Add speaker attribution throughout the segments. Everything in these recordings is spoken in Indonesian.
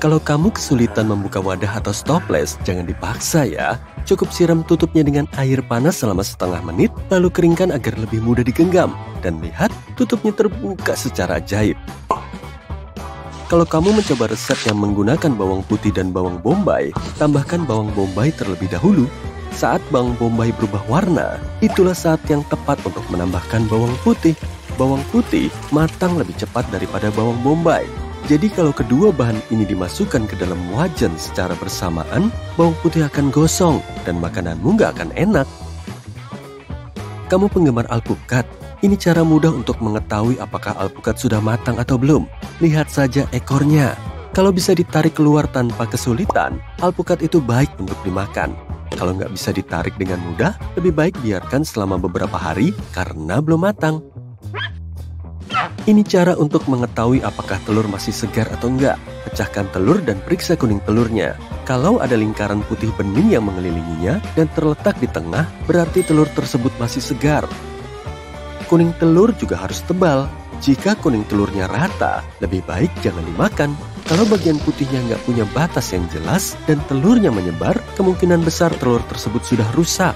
Speaker 1: Kalau kamu kesulitan membuka wadah atau stoples, jangan dipaksa ya. Cukup siram tutupnya dengan air panas selama setengah menit, lalu keringkan agar lebih mudah digenggam. Dan lihat, tutupnya terbuka secara ajaib. Kalau kamu mencoba resep yang menggunakan bawang putih dan bawang bombay, tambahkan bawang bombay terlebih dahulu. Saat bawang bombay berubah warna, itulah saat yang tepat untuk menambahkan bawang putih. Bawang putih matang lebih cepat daripada bawang bombay. Jadi kalau kedua bahan ini dimasukkan ke dalam wajan secara bersamaan, bawang putih akan gosong dan makananmu nggak akan enak. Kamu penggemar alpukat? Ini cara mudah untuk mengetahui apakah alpukat sudah matang atau belum. Lihat saja ekornya. Kalau bisa ditarik keluar tanpa kesulitan, alpukat itu baik untuk dimakan. Kalau nggak bisa ditarik dengan mudah, lebih baik biarkan selama beberapa hari karena belum matang. Ini cara untuk mengetahui apakah telur masih segar atau enggak. Pecahkan telur dan periksa kuning telurnya. Kalau ada lingkaran putih bening yang mengelilinginya dan terletak di tengah, berarti telur tersebut masih segar. Kuning telur juga harus tebal. Jika kuning telurnya rata, lebih baik jangan dimakan. Kalau bagian putihnya nggak punya batas yang jelas dan telurnya menyebar, kemungkinan besar telur tersebut sudah rusak.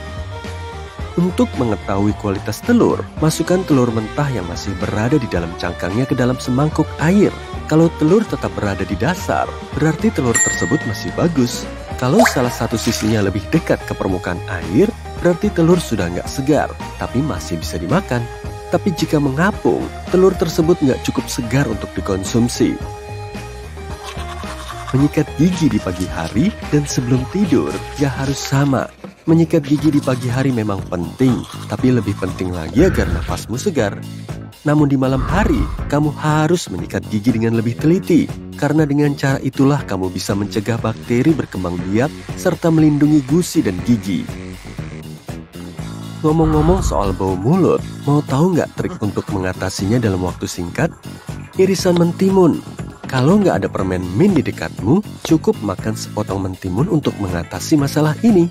Speaker 1: Untuk mengetahui kualitas telur, masukkan telur mentah yang masih berada di dalam cangkangnya ke dalam semangkuk air. Kalau telur tetap berada di dasar, berarti telur tersebut masih bagus. Kalau salah satu sisinya lebih dekat ke permukaan air, berarti telur sudah nggak segar, tapi masih bisa dimakan. Tapi jika mengapung, telur tersebut nggak cukup segar untuk dikonsumsi. Menyikat gigi di pagi hari dan sebelum tidur ya harus sama. Menyikat gigi di pagi hari memang penting, tapi lebih penting lagi agar nafasmu segar. Namun di malam hari, kamu harus menyikat gigi dengan lebih teliti, karena dengan cara itulah kamu bisa mencegah bakteri berkembang biak serta melindungi gusi dan gigi. Ngomong-ngomong soal bau mulut, mau tahu nggak trik untuk mengatasinya dalam waktu singkat? Irisan mentimun. Kalau nggak ada permen mint di dekatmu, cukup makan sepotong mentimun untuk mengatasi masalah ini.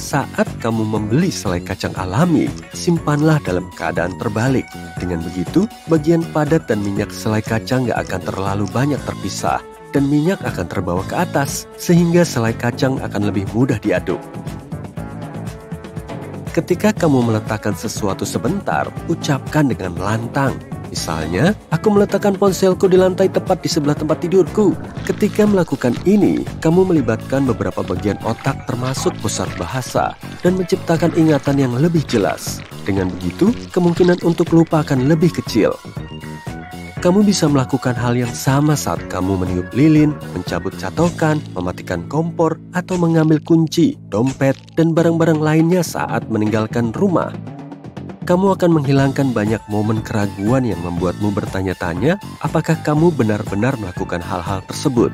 Speaker 1: Saat kamu membeli selai kacang alami, simpanlah dalam keadaan terbalik. Dengan begitu, bagian padat dan minyak selai kacang nggak akan terlalu banyak terpisah, dan minyak akan terbawa ke atas, sehingga selai kacang akan lebih mudah diaduk. Ketika kamu meletakkan sesuatu sebentar, ucapkan dengan lantang. Misalnya, aku meletakkan ponselku di lantai tepat di sebelah tempat tidurku. Ketika melakukan ini, kamu melibatkan beberapa bagian otak termasuk pusat bahasa dan menciptakan ingatan yang lebih jelas. Dengan begitu, kemungkinan untuk lupa akan lebih kecil. Kamu bisa melakukan hal yang sama saat kamu meniup lilin, mencabut catokan, mematikan kompor, atau mengambil kunci, dompet, dan barang-barang lainnya saat meninggalkan rumah. Kamu akan menghilangkan banyak momen keraguan yang membuatmu bertanya-tanya apakah kamu benar-benar melakukan hal-hal tersebut.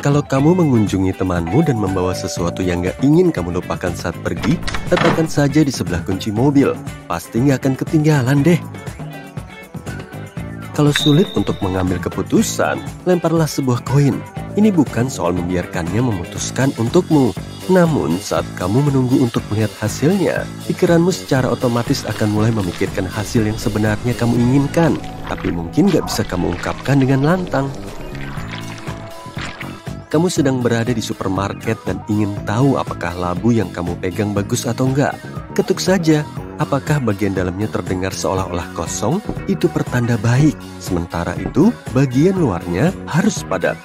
Speaker 1: Kalau kamu mengunjungi temanmu dan membawa sesuatu yang gak ingin kamu lupakan saat pergi, letakkan saja di sebelah kunci mobil. Pasti gak akan ketinggalan deh. Kalau sulit untuk mengambil keputusan, lemparlah sebuah koin. Ini bukan soal membiarkannya memutuskan untukmu. Namun, saat kamu menunggu untuk melihat hasilnya, pikiranmu secara otomatis akan mulai memikirkan hasil yang sebenarnya kamu inginkan, tapi mungkin gak bisa kamu ungkapkan dengan lantang. Kamu sedang berada di supermarket dan ingin tahu apakah labu yang kamu pegang bagus atau enggak. Ketuk saja. Apakah bagian dalamnya terdengar seolah-olah kosong? Itu pertanda baik. Sementara itu, bagian luarnya harus padat.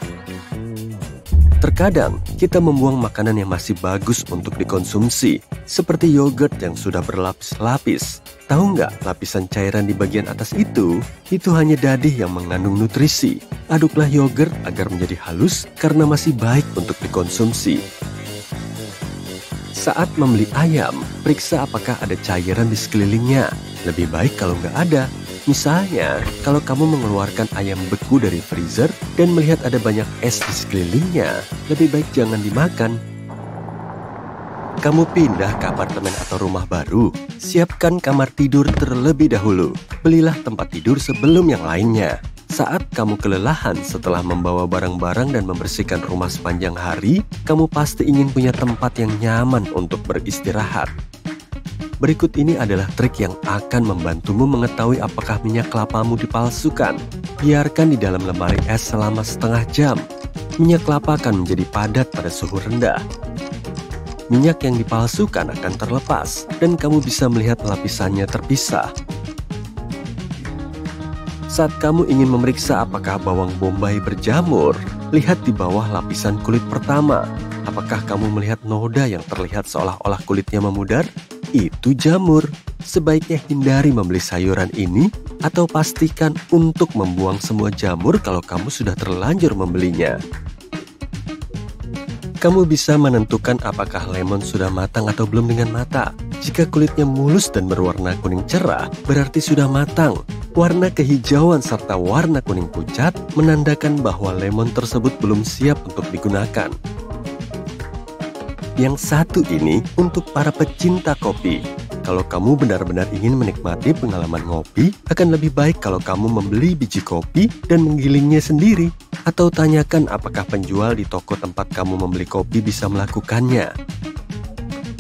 Speaker 1: Terkadang, kita membuang makanan yang masih bagus untuk dikonsumsi, seperti yogurt yang sudah berlapis-lapis. Tahu nggak lapisan cairan di bagian atas itu? Itu hanya dadih yang mengandung nutrisi. Aduklah yogurt agar menjadi halus karena masih baik untuk dikonsumsi. Saat membeli ayam, periksa apakah ada cairan di sekelilingnya. Lebih baik kalau nggak ada. Misalnya, kalau kamu mengeluarkan ayam beku dari freezer dan melihat ada banyak es di sekelilingnya, lebih baik jangan dimakan. Kamu pindah ke apartemen atau rumah baru, siapkan kamar tidur terlebih dahulu. Belilah tempat tidur sebelum yang lainnya. Saat kamu kelelahan setelah membawa barang-barang dan membersihkan rumah sepanjang hari, kamu pasti ingin punya tempat yang nyaman untuk beristirahat. Berikut ini adalah trik yang akan membantumu mengetahui apakah minyak kelapamu dipalsukan. Biarkan di dalam lemari es selama setengah jam. Minyak kelapa akan menjadi padat pada suhu rendah. Minyak yang dipalsukan akan terlepas, dan kamu bisa melihat lapisannya terpisah. Saat kamu ingin memeriksa apakah bawang bombay berjamur, lihat di bawah lapisan kulit pertama. Apakah kamu melihat noda yang terlihat seolah-olah kulitnya memudar? Itu jamur. Sebaiknya hindari membeli sayuran ini atau pastikan untuk membuang semua jamur kalau kamu sudah terlanjur membelinya. Kamu bisa menentukan apakah lemon sudah matang atau belum dengan mata. Jika kulitnya mulus dan berwarna kuning cerah, berarti sudah matang. Warna kehijauan serta warna kuning pucat menandakan bahwa lemon tersebut belum siap untuk digunakan. Yang satu ini untuk para pecinta kopi. Kalau kamu benar-benar ingin menikmati pengalaman ngopi, akan lebih baik kalau kamu membeli biji kopi dan menggilingnya sendiri. Atau tanyakan apakah penjual di toko tempat kamu membeli kopi bisa melakukannya.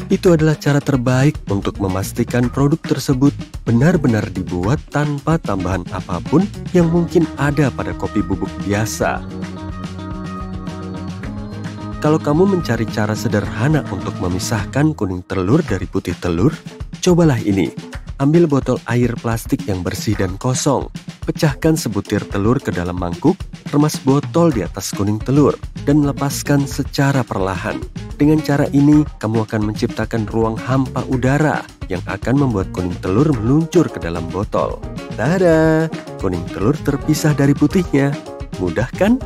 Speaker 1: Itu adalah cara terbaik untuk memastikan produk tersebut benar-benar dibuat tanpa tambahan apapun yang mungkin ada pada kopi bubuk biasa. Kalau kamu mencari cara sederhana untuk memisahkan kuning telur dari putih telur, cobalah ini. Ambil botol air plastik yang bersih dan kosong. Pecahkan sebutir telur ke dalam mangkuk, remas botol di atas kuning telur, dan lepaskan secara perlahan. Dengan cara ini, kamu akan menciptakan ruang hampa udara yang akan membuat kuning telur meluncur ke dalam botol. Tada! Kuning telur terpisah dari putihnya. Mudah kan?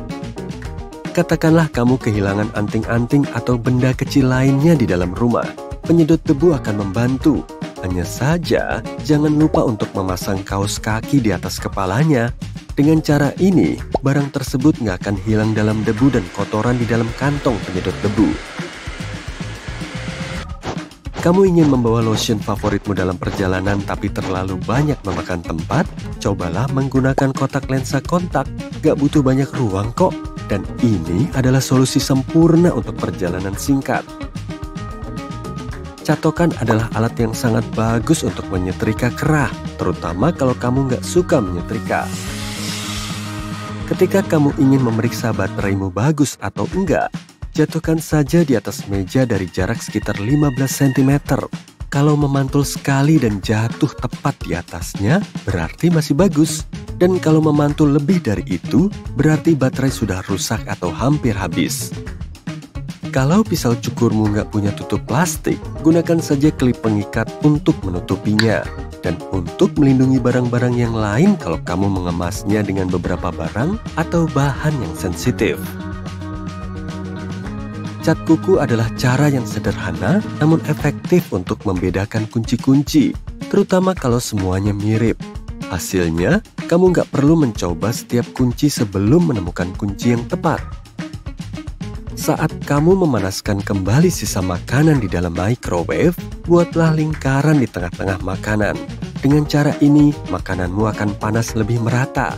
Speaker 1: Katakanlah kamu kehilangan anting-anting atau benda kecil lainnya di dalam rumah. Penyedot debu akan membantu. Hanya saja, jangan lupa untuk memasang kaos kaki di atas kepalanya. Dengan cara ini, barang tersebut nggak akan hilang dalam debu dan kotoran di dalam kantong penyedot debu. Kamu ingin membawa lotion favoritmu dalam perjalanan tapi terlalu banyak memakan tempat? Cobalah menggunakan kotak lensa kontak. Gak butuh banyak ruang kok. Dan ini adalah solusi sempurna untuk perjalanan singkat. Catokan adalah alat yang sangat bagus untuk menyetrika kerah, terutama kalau kamu nggak suka menyetrika. Ketika kamu ingin memeriksa bateraimu bagus atau enggak, jatuhkan saja di atas meja dari jarak sekitar 15 cm. Kalau memantul sekali dan jatuh tepat di atasnya, berarti masih bagus. Dan kalau memantul lebih dari itu, berarti baterai sudah rusak atau hampir habis. Kalau pisau cukurmu nggak punya tutup plastik, gunakan saja klip pengikat untuk menutupinya. Dan untuk melindungi barang-barang yang lain kalau kamu mengemasnya dengan beberapa barang atau bahan yang sensitif. Cat kuku adalah cara yang sederhana namun efektif untuk membedakan kunci-kunci, terutama kalau semuanya mirip. Hasilnya, kamu nggak perlu mencoba setiap kunci sebelum menemukan kunci yang tepat. Saat kamu memanaskan kembali sisa makanan di dalam microwave, buatlah lingkaran di tengah-tengah makanan. Dengan cara ini, makananmu akan panas lebih merata.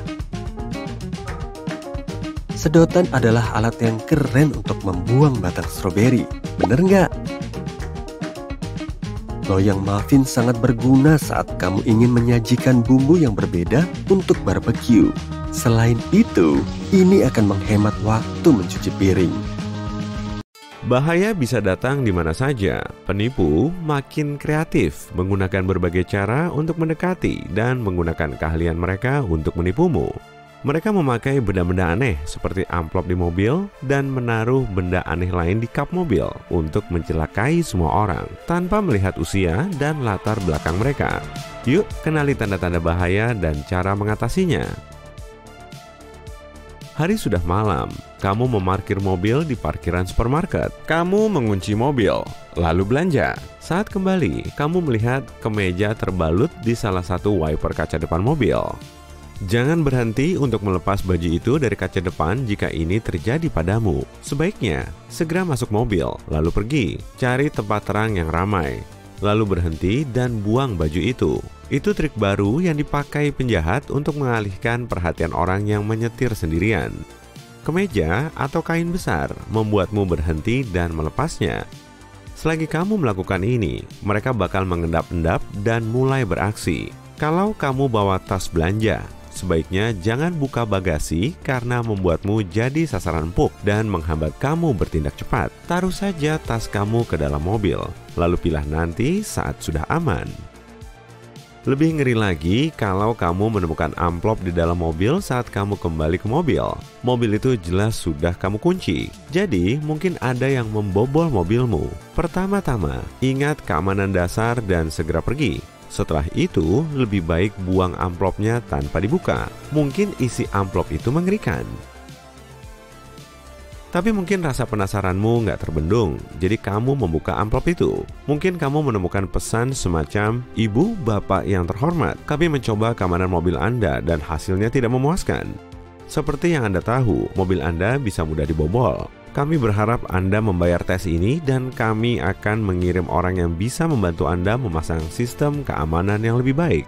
Speaker 1: Sedotan adalah alat yang keren untuk membuang batang stroberi. Bener nggak? Loyang muffin sangat berguna saat kamu ingin menyajikan bumbu yang berbeda untuk barbecue. Selain itu, ini akan menghemat waktu mencuci piring.
Speaker 2: Bahaya bisa datang di mana saja. Penipu makin kreatif, menggunakan berbagai cara untuk mendekati dan menggunakan keahlian mereka untuk menipumu. Mereka memakai benda-benda aneh seperti amplop di mobil dan menaruh benda aneh lain di kap mobil untuk mencelakai semua orang tanpa melihat usia dan latar belakang mereka. Yuk, kenali tanda-tanda bahaya dan cara mengatasinya. Hari sudah malam, kamu memarkir mobil di parkiran supermarket. Kamu mengunci mobil, lalu belanja. Saat kembali, kamu melihat kemeja terbalut di salah satu wiper kaca depan mobil. Jangan berhenti untuk melepas baju itu dari kaca depan jika ini terjadi padamu. Sebaiknya, segera masuk mobil, lalu pergi, cari tempat terang yang ramai, lalu berhenti dan buang baju itu. Itu trik baru yang dipakai penjahat untuk mengalihkan perhatian orang yang menyetir sendirian. Kemeja atau kain besar membuatmu berhenti dan melepasnya. Selagi kamu melakukan ini, mereka bakal mengendap-endap dan mulai beraksi. Kalau kamu bawa tas belanja, sebaiknya jangan buka bagasi karena membuatmu jadi sasaran empuk dan menghambat kamu bertindak cepat. Taruh saja tas kamu ke dalam mobil, lalu pilah nanti saat sudah aman. Lebih ngeri lagi kalau kamu menemukan amplop di dalam mobil saat kamu kembali ke mobil. Mobil itu jelas sudah kamu kunci, jadi mungkin ada yang membobol mobilmu. Pertama-tama, ingat keamanan dasar dan segera pergi. Setelah itu, lebih baik buang amplopnya tanpa dibuka. Mungkin isi amplop itu mengerikan. Tapi mungkin rasa penasaranmu nggak terbendung, jadi kamu membuka amplop itu. Mungkin kamu menemukan pesan semacam, "Ibu, Bapak yang terhormat, kami mencoba keamanan mobil Anda dan hasilnya tidak memuaskan. Seperti yang Anda tahu, mobil Anda bisa mudah dibobol. Kami berharap Anda membayar tes ini dan kami akan mengirim orang yang bisa membantu Anda memasang sistem keamanan yang lebih baik."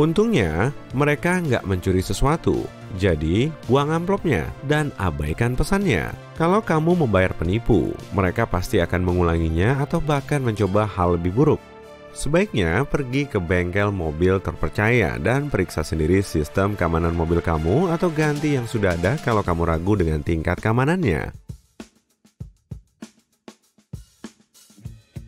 Speaker 2: Untungnya, mereka nggak mencuri sesuatu. Jadi, buang amplopnya dan abaikan pesannya. Kalau kamu membayar penipu, mereka pasti akan mengulanginya atau bahkan mencoba hal lebih buruk. Sebaiknya pergi ke bengkel mobil terpercaya dan periksa sendiri sistem keamanan mobil kamu atau ganti yang sudah ada kalau kamu ragu dengan tingkat keamanannya.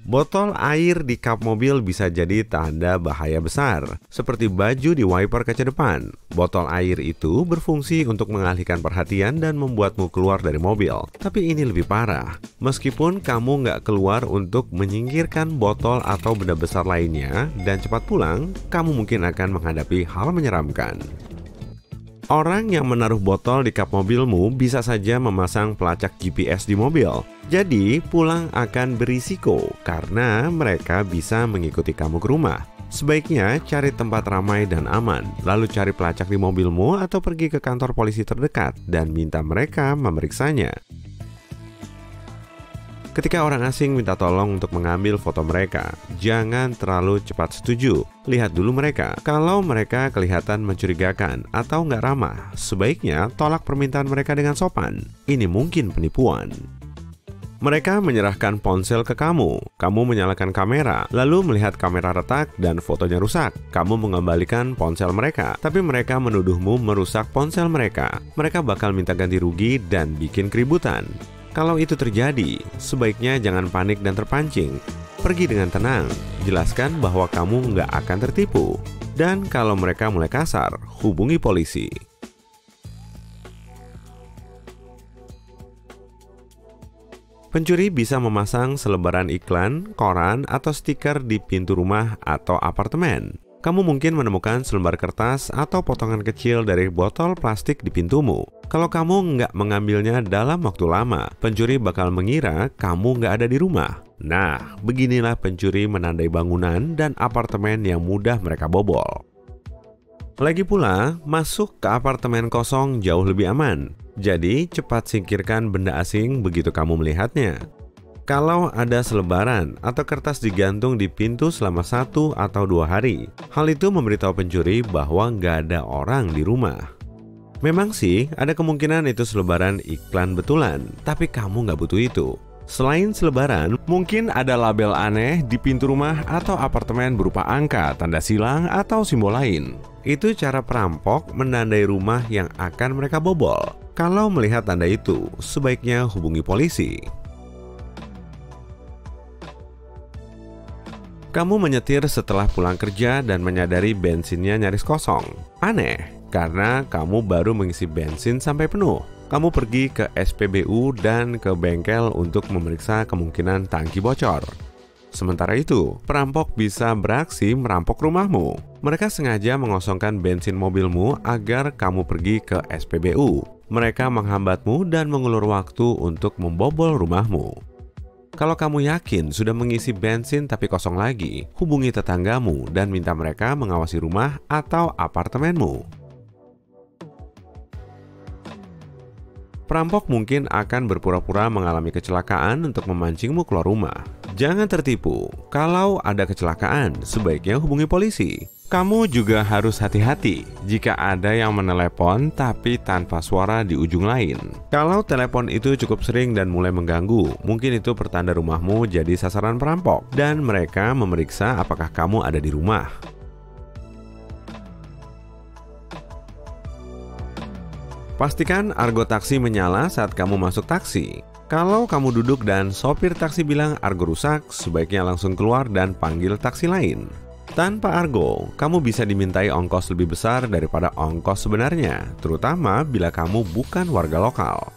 Speaker 2: Botol air di kap mobil bisa jadi tanda bahaya besar, seperti baju di wiper kaca depan. Botol air itu berfungsi untuk mengalihkan perhatian dan membuatmu keluar dari mobil. Tapi ini lebih parah. Meskipun kamu nggak keluar untuk menyingkirkan botol atau benda besar lainnya dan cepat pulang, kamu mungkin akan menghadapi hal menyeramkan. Orang yang menaruh botol di kap mobilmu bisa saja memasang pelacak GPS di mobil. Jadi, pulang akan berisiko karena mereka bisa mengikuti kamu ke rumah. Sebaiknya cari tempat ramai dan aman, lalu cari pelacak di mobilmu atau pergi ke kantor polisi terdekat dan minta mereka memeriksanya. Ketika orang asing minta tolong untuk mengambil foto mereka, jangan terlalu cepat setuju. Lihat dulu mereka. Kalau mereka kelihatan mencurigakan atau nggak ramah, sebaiknya tolak permintaan mereka dengan sopan. Ini mungkin penipuan. Mereka menyerahkan ponsel ke kamu. Kamu menyalakan kamera, lalu melihat kamera retak dan fotonya rusak. Kamu mengembalikan ponsel mereka, tapi mereka menuduhmu merusak ponsel mereka. Mereka bakal minta ganti rugi dan bikin keributan. Kalau itu terjadi, sebaiknya jangan panik dan terpancing. Pergi dengan tenang, jelaskan bahwa kamu nggak akan tertipu. Dan kalau mereka mulai kasar, hubungi polisi. Pencuri bisa memasang selebaran iklan, koran, atau stiker di pintu rumah atau apartemen. Kamu mungkin menemukan selembar kertas atau potongan kecil dari botol plastik di pintumu. Kalau kamu nggak mengambilnya dalam waktu lama, pencuri bakal mengira kamu nggak ada di rumah. Nah, beginilah pencuri menandai bangunan dan apartemen yang mudah mereka bobol. Lagi pula, masuk ke apartemen kosong jauh lebih aman. Jadi, cepat singkirkan benda asing begitu kamu melihatnya. Kalau ada selebaran atau kertas digantung di pintu selama 1 atau 2 hari, hal itu memberitahu pencuri bahwa nggak ada orang di rumah. Memang sih, ada kemungkinan itu selebaran iklan betulan, tapi kamu nggak butuh itu. Selain selebaran, mungkin ada label aneh di pintu rumah atau apartemen berupa angka, tanda silang, atau simbol lain. Itu cara perampok menandai rumah yang akan mereka bobol. Kalau melihat tanda itu, sebaiknya hubungi polisi. Kamu menyetir setelah pulang kerja dan menyadari bensinnya nyaris kosong. Aneh, karena kamu baru mengisi bensin sampai penuh. Kamu pergi ke SPBU dan ke bengkel untuk memeriksa kemungkinan tangki bocor. Sementara itu, perampok bisa beraksi merampok rumahmu. Mereka sengaja mengosongkan bensin mobilmu agar kamu pergi ke SPBU. Mereka menghambatmu dan mengulur waktu untuk membobol rumahmu. Kalau kamu yakin sudah mengisi bensin tapi kosong lagi, hubungi tetanggamu dan minta mereka mengawasi rumah atau apartemenmu. Perampok mungkin akan berpura-pura mengalami kecelakaan untuk memancingmu keluar rumah. Jangan tertipu. Kalau ada kecelakaan, sebaiknya hubungi polisi. Kamu juga harus hati-hati jika ada yang menelepon tapi tanpa suara di ujung lain. Kalau telepon itu cukup sering dan mulai mengganggu, mungkin itu pertanda rumahmu jadi sasaran perampok dan mereka memeriksa apakah kamu ada di rumah. Pastikan argo taksi menyala saat kamu masuk taksi. Kalau kamu duduk dan sopir taksi bilang argo rusak, sebaiknya langsung keluar dan panggil taksi lain. Tanpa argo, kamu bisa dimintai ongkos lebih besar daripada ongkos sebenarnya, terutama bila kamu bukan warga lokal.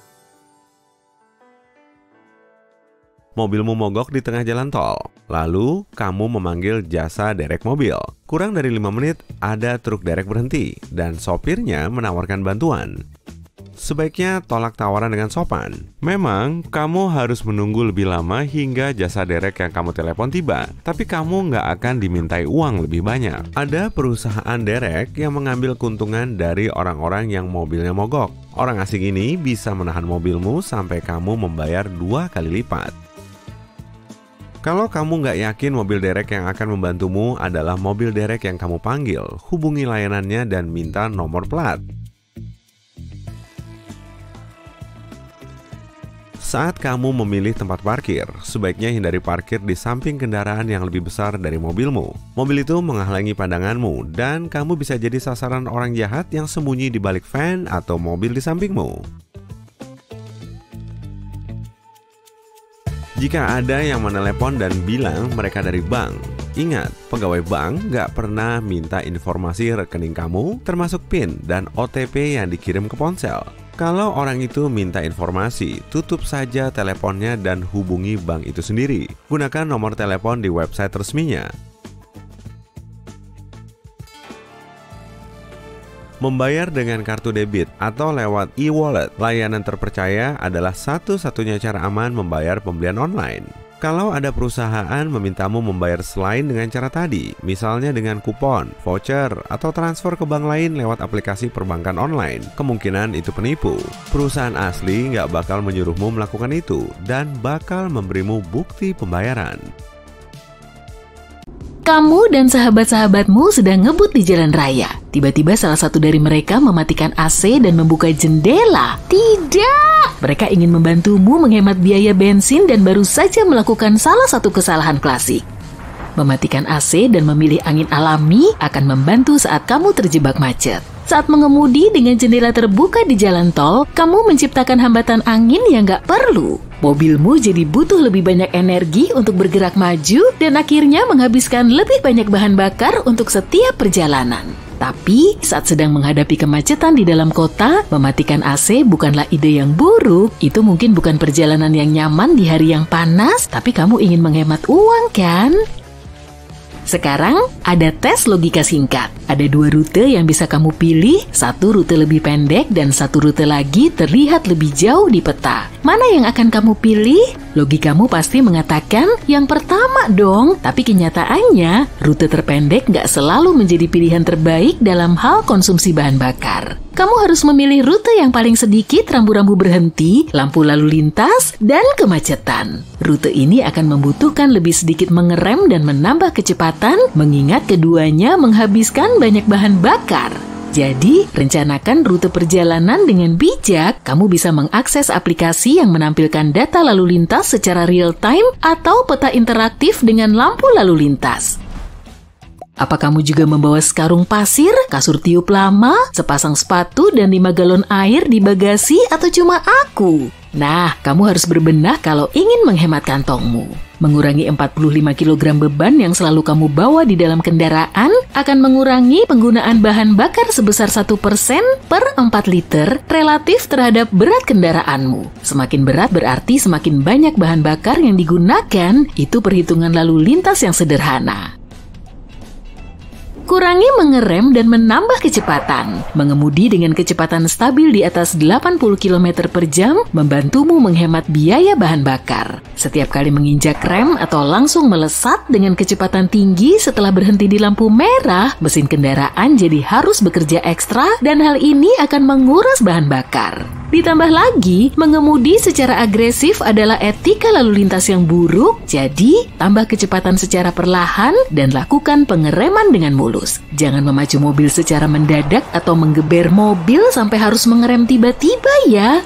Speaker 2: Mobilmu mogok di tengah jalan tol, lalu kamu memanggil jasa derek mobil. Kurang dari 5 menit, ada truk derek berhenti, dan sopirnya menawarkan bantuan. Sebaiknya tolak tawaran dengan sopan. Memang, kamu harus menunggu lebih lama hingga jasa derek yang kamu telepon tiba, tapi kamu nggak akan dimintai uang lebih banyak. Ada perusahaan derek yang mengambil keuntungan dari orang-orang yang mobilnya mogok. Orang asing ini bisa menahan mobilmu sampai kamu membayar 2 kali lipat. Kalau kamu nggak yakin mobil derek yang akan membantumu adalah mobil derek yang kamu panggil, hubungi layanannya dan minta nomor plat. Saat kamu memilih tempat parkir, sebaiknya hindari parkir di samping kendaraan yang lebih besar dari mobilmu. Mobil itu menghalangi pandanganmu dan kamu bisa jadi sasaran orang jahat yang sembunyi di balik van atau mobil di sampingmu. Jika ada yang menelepon dan bilang mereka dari bank, ingat, pegawai bank nggak pernah minta informasi rekening kamu, termasuk PIN dan OTP yang dikirim ke ponsel. Kalau orang itu minta informasi, tutup saja teleponnya dan hubungi bank itu sendiri. Gunakan nomor telepon di website resminya. Membayar dengan kartu debit atau lewat e-wallet, layanan terpercaya adalah satu-satunya cara aman membayar pembelian online. Kalau ada perusahaan memintamu membayar selain dengan cara tadi, misalnya dengan kupon, voucher, atau transfer ke bank lain lewat aplikasi perbankan online, kemungkinan itu penipu. Perusahaan asli nggak bakal menyuruhmu melakukan itu dan bakal memberimu bukti pembayaran.
Speaker 3: Kamu dan sahabat-sahabatmu sedang ngebut di jalan raya. Tiba-tiba salah satu dari mereka mematikan AC dan membuka jendela. Tidak! Mereka ingin membantumu menghemat biaya bensin dan baru saja melakukan salah satu kesalahan klasik. Mematikan AC dan memilih angin alami akan membantu saat kamu terjebak macet. Saat mengemudi dengan jendela terbuka di jalan tol, kamu menciptakan hambatan angin yang nggak perlu. Mobilmu jadi butuh lebih banyak energi untuk bergerak maju dan akhirnya menghabiskan lebih banyak bahan bakar untuk setiap perjalanan. Tapi saat sedang menghadapi kemacetan di dalam kota, mematikan AC bukanlah ide yang buruk. Itu mungkin bukan perjalanan yang nyaman di hari yang panas, tapi kamu ingin menghemat uang kan? Sekarang, ada tes logika singkat. Ada 2 rute yang bisa kamu pilih, satu rute lebih pendek dan satu rute lagi terlihat lebih jauh di peta. Mana yang akan kamu pilih? Logikamu pasti mengatakan yang pertama dong, tapi kenyataannya, rute terpendek nggak selalu menjadi pilihan terbaik dalam hal konsumsi bahan bakar. Kamu harus memilih rute yang paling sedikit rambu-rambu berhenti, lampu lalu lintas, dan kemacetan. Rute ini akan membutuhkan lebih sedikit mengerem dan menambah kecepatan, mengingat keduanya menghabiskan banyak bahan bakar. Jadi, rencanakan rute perjalanan dengan bijak. Kamu bisa mengakses aplikasi yang menampilkan data lalu lintas secara real-time atau peta interaktif dengan lampu lalu lintas. Apa kamu juga membawa sekarung pasir, kasur tiup lama, sepasang sepatu, dan 5 galon air di bagasi atau cuma aku? Nah, kamu harus berbenah kalau ingin menghemat kantongmu. Mengurangi 45 kg beban yang selalu kamu bawa di dalam kendaraan akan mengurangi penggunaan bahan bakar sebesar 1% per 4 liter relatif terhadap berat kendaraanmu. Semakin berat berarti semakin banyak bahan bakar yang digunakan, itu perhitungan lalu lintas yang sederhana. Kurangi mengerem dan menambah kecepatan. Mengemudi dengan kecepatan stabil di atas 80 km per jam membantumu menghemat biaya bahan bakar. Setiap kali menginjak rem atau langsung melesat dengan kecepatan tinggi setelah berhenti di lampu merah, mesin kendaraan jadi harus bekerja ekstra dan hal ini akan menguras bahan bakar. Ditambah lagi, mengemudi secara agresif adalah etika lalu lintas yang buruk, jadi tambah kecepatan secara perlahan dan lakukan pengereman dengan mulus. Jangan memacu mobil secara mendadak atau menggeber mobil sampai harus mengerem tiba-tiba ya.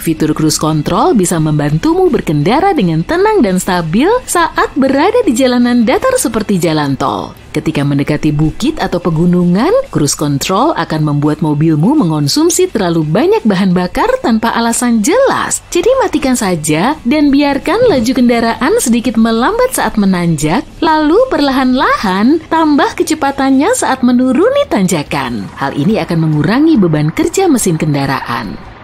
Speaker 3: Fitur cruise control bisa membantumu berkendara dengan tenang dan stabil saat berada di jalanan datar seperti jalan tol. Ketika mendekati bukit atau pegunungan, cruise control akan membuat mobilmu mengonsumsi terlalu banyak bahan bakar tanpa alasan jelas. Jadi matikan saja dan biarkan laju kendaraan sedikit melambat saat menanjak, lalu perlahan-lahan tambah kecepatannya saat menuruni tanjakan. Hal ini akan mengurangi beban kerja mesin kendaraan.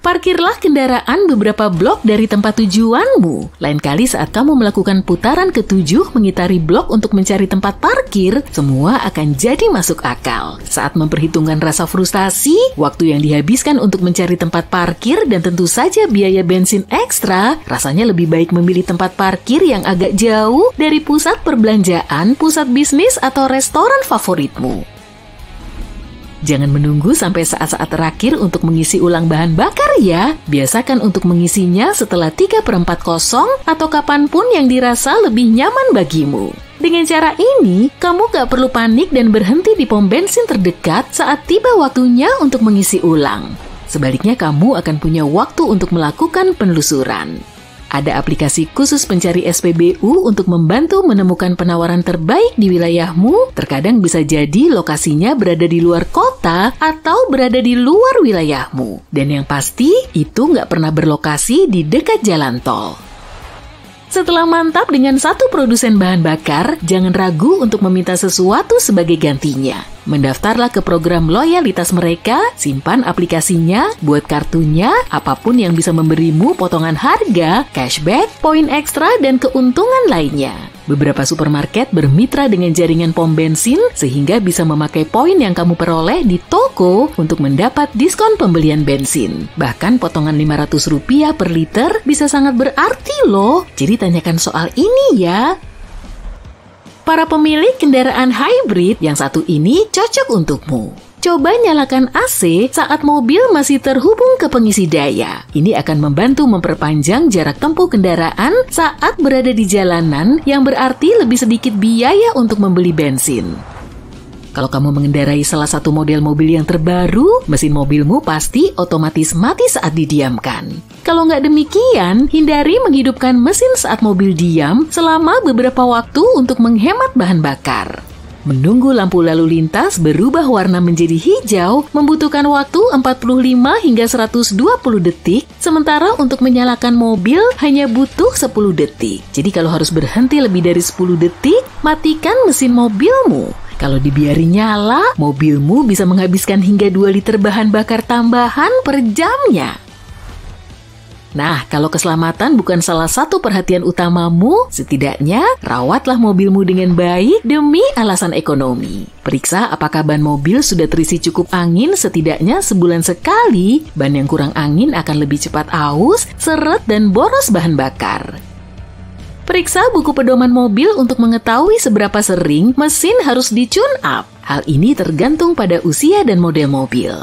Speaker 3: Parkirlah kendaraan beberapa blok dari tempat tujuanmu. Lain kali saat kamu melakukan putaran ke-7 mengitari blok untuk mencari tempat parkir, semua akan jadi masuk akal. Saat memperhitungkan rasa frustasi, waktu yang dihabiskan untuk mencari tempat parkir, dan tentu saja biaya bensin ekstra, rasanya lebih baik memilih tempat parkir yang agak jauh dari pusat perbelanjaan, pusat bisnis, atau restoran favoritmu. Jangan menunggu sampai saat-saat terakhir untuk mengisi ulang bahan bakar ya. Biasakan untuk mengisinya setelah 3/4 kosong atau kapanpun yang dirasa lebih nyaman bagimu. Dengan cara ini, kamu gak perlu panik dan berhenti di pom bensin terdekat saat tiba waktunya untuk mengisi ulang. Sebaliknya, kamu akan punya waktu untuk melakukan penelusuran. Ada aplikasi khusus pencari SPBU untuk membantu menemukan penawaran terbaik di wilayahmu. Terkadang bisa jadi lokasinya berada di luar kota atau berada di luar wilayahmu. Dan yang pasti, itu nggak pernah berlokasi di dekat jalan tol. Setelah mantap dengan satu produsen bahan bakar, jangan ragu untuk meminta sesuatu sebagai gantinya. Mendaftarlah ke program loyalitas mereka, simpan aplikasinya, buat kartunya, apapun yang bisa memberimu potongan harga, cashback, poin ekstra, dan keuntungan lainnya. Beberapa supermarket bermitra dengan jaringan pom bensin sehingga bisa memakai poin yang kamu peroleh di toko untuk mendapat diskon pembelian bensin. Bahkan potongan Rp500 per liter bisa sangat berarti loh. Jadi tanyakan soal ini ya. Para pemilik kendaraan hybrid, yang satu ini cocok untukmu. Coba nyalakan AC saat mobil masih terhubung ke pengisi daya. Ini akan membantu memperpanjang jarak tempuh kendaraan saat berada di jalanan, yang berarti lebih sedikit biaya untuk membeli bensin. Kalau kamu mengendarai salah satu model mobil yang terbaru, mesin mobilmu pasti otomatis mati saat didiamkan. Kalau nggak demikian, hindari menghidupkan mesin saat mobil diam selama beberapa waktu untuk menghemat bahan bakar. Menunggu lampu lalu lintas berubah warna menjadi hijau membutuhkan waktu 45 hingga 120 detik, sementara untuk menyalakan mobil hanya butuh 10 detik. Jadi kalau harus berhenti lebih dari 10 detik, matikan mesin mobilmu. Kalau dibiarin nyala, mobilmu bisa menghabiskan hingga 2 liter bahan bakar tambahan per jamnya. Nah, kalau keselamatan bukan salah satu perhatian utamamu, setidaknya rawatlah mobilmu dengan baik demi alasan ekonomi. Periksa apakah ban mobil sudah terisi cukup angin setidaknya sebulan sekali. Ban yang kurang angin akan lebih cepat aus, seret, dan boros bahan bakar. Periksa buku pedoman mobil untuk mengetahui seberapa sering mesin harus di-tune up. Hal ini tergantung pada usia dan model mobil.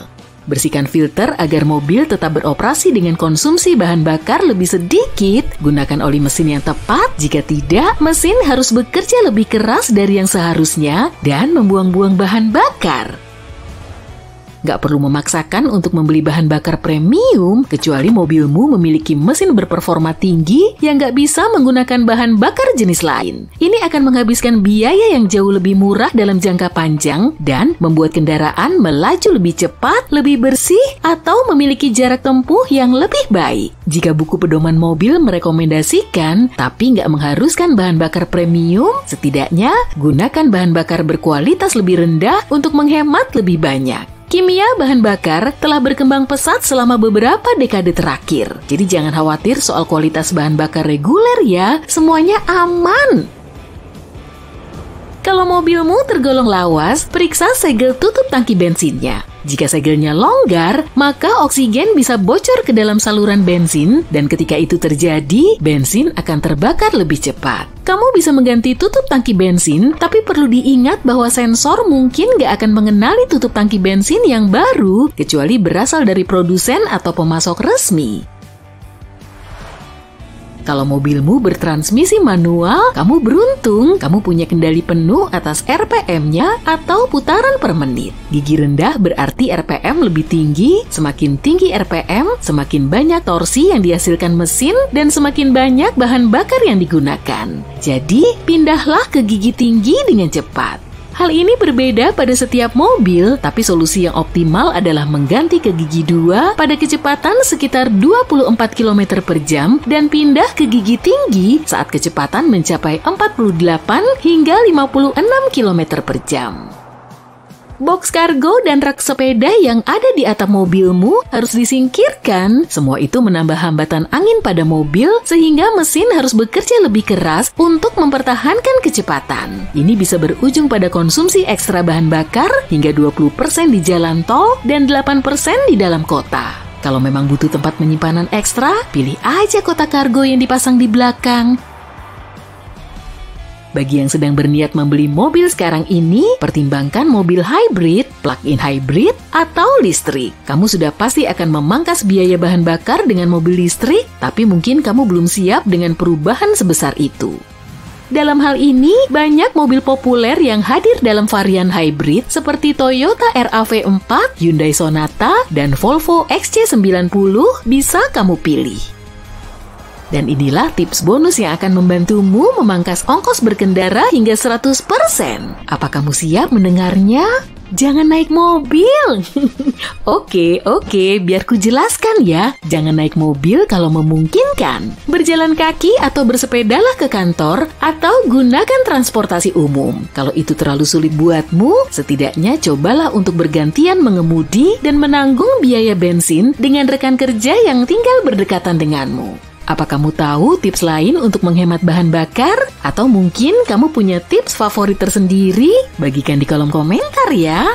Speaker 3: Bersihkan filter agar mobil tetap beroperasi dengan konsumsi bahan bakar lebih sedikit. Gunakan oli mesin yang tepat. Jika tidak, mesin harus bekerja lebih keras dari yang seharusnya dan membuang-buang bahan bakar. Gak perlu memaksakan untuk membeli bahan bakar premium, kecuali mobilmu memiliki mesin berperforma tinggi yang gak bisa menggunakan bahan bakar jenis lain. Ini akan menghabiskan biaya yang jauh lebih murah dalam jangka panjang dan membuat kendaraan melaju lebih cepat, lebih bersih, atau memiliki jarak tempuh yang lebih baik. Jika buku pedoman mobil merekomendasikan, tapi gak mengharuskan bahan bakar premium, setidaknya gunakan bahan bakar berkualitas lebih rendah untuk menghemat lebih banyak. Kimia bahan bakar telah berkembang pesat selama beberapa dekade terakhir. Jadi jangan khawatir soal kualitas bahan bakar reguler ya, semuanya aman. Kalau mobilmu tergolong lawas, periksa segel tutup tangki bensinnya. Jika segelnya longgar, maka oksigen bisa bocor ke dalam saluran bensin dan ketika itu terjadi, bensin akan terbakar lebih cepat. Kamu bisa mengganti tutup tangki bensin, tapi perlu diingat bahwa sensor mungkin nggak akan mengenali tutup tangki bensin yang baru, kecuali berasal dari produsen atau pemasok resmi. Kalau mobilmu bertransmisi manual, kamu beruntung, kamu punya kendali penuh atas RPM-nya atau putaran per menit. Gigi rendah berarti RPM lebih tinggi, semakin tinggi RPM, semakin banyak torsi yang dihasilkan mesin, dan semakin banyak bahan bakar yang digunakan. Jadi, pindahlah ke gigi tinggi dengan cepat. Hal ini berbeda pada setiap mobil, tapi solusi yang optimal adalah mengganti ke gigi 2 pada kecepatan sekitar 24 km per jam dan pindah ke gigi tinggi saat kecepatan mencapai 48 hingga 56 km per jam. Box kargo dan rak sepeda yang ada di atap mobilmu harus disingkirkan. Semua itu menambah hambatan angin pada mobil sehingga mesin harus bekerja lebih keras untuk mempertahankan kecepatan. Ini bisa berujung pada konsumsi ekstra bahan bakar hingga 20% di jalan tol dan 8% di dalam kota. Kalau memang butuh tempat penyimpanan ekstra, pilih aja kotak kargo yang dipasang di belakang. Bagi yang sedang berniat membeli mobil sekarang ini, pertimbangkan mobil hybrid, plug-in hybrid, atau listrik. Kamu sudah pasti akan memangkas biaya bahan bakar dengan mobil listrik, tapi mungkin kamu belum siap dengan perubahan sebesar itu. Dalam hal ini, banyak mobil populer yang hadir dalam varian hybrid seperti Toyota RAV4, Hyundai Sonata, dan Volvo XC90 bisa kamu pilih. Dan inilah tips bonus yang akan membantumu memangkas ongkos berkendara hingga 100%. Apa kamu siap mendengarnya? Jangan naik mobil. Oke, biar ku jelaskan ya. Jangan naik mobil kalau memungkinkan. Berjalan kaki atau bersepedalah ke kantor atau gunakan transportasi umum. Kalau itu terlalu sulit buatmu, setidaknya cobalah untuk bergantian mengemudi dan menanggung biaya bensin dengan rekan kerja yang tinggal berdekatan denganmu. Apa kamu tahu tips lain untuk menghemat bahan bakar? Atau mungkin kamu punya tips favorit tersendiri? Bagikan di kolom komentar ya.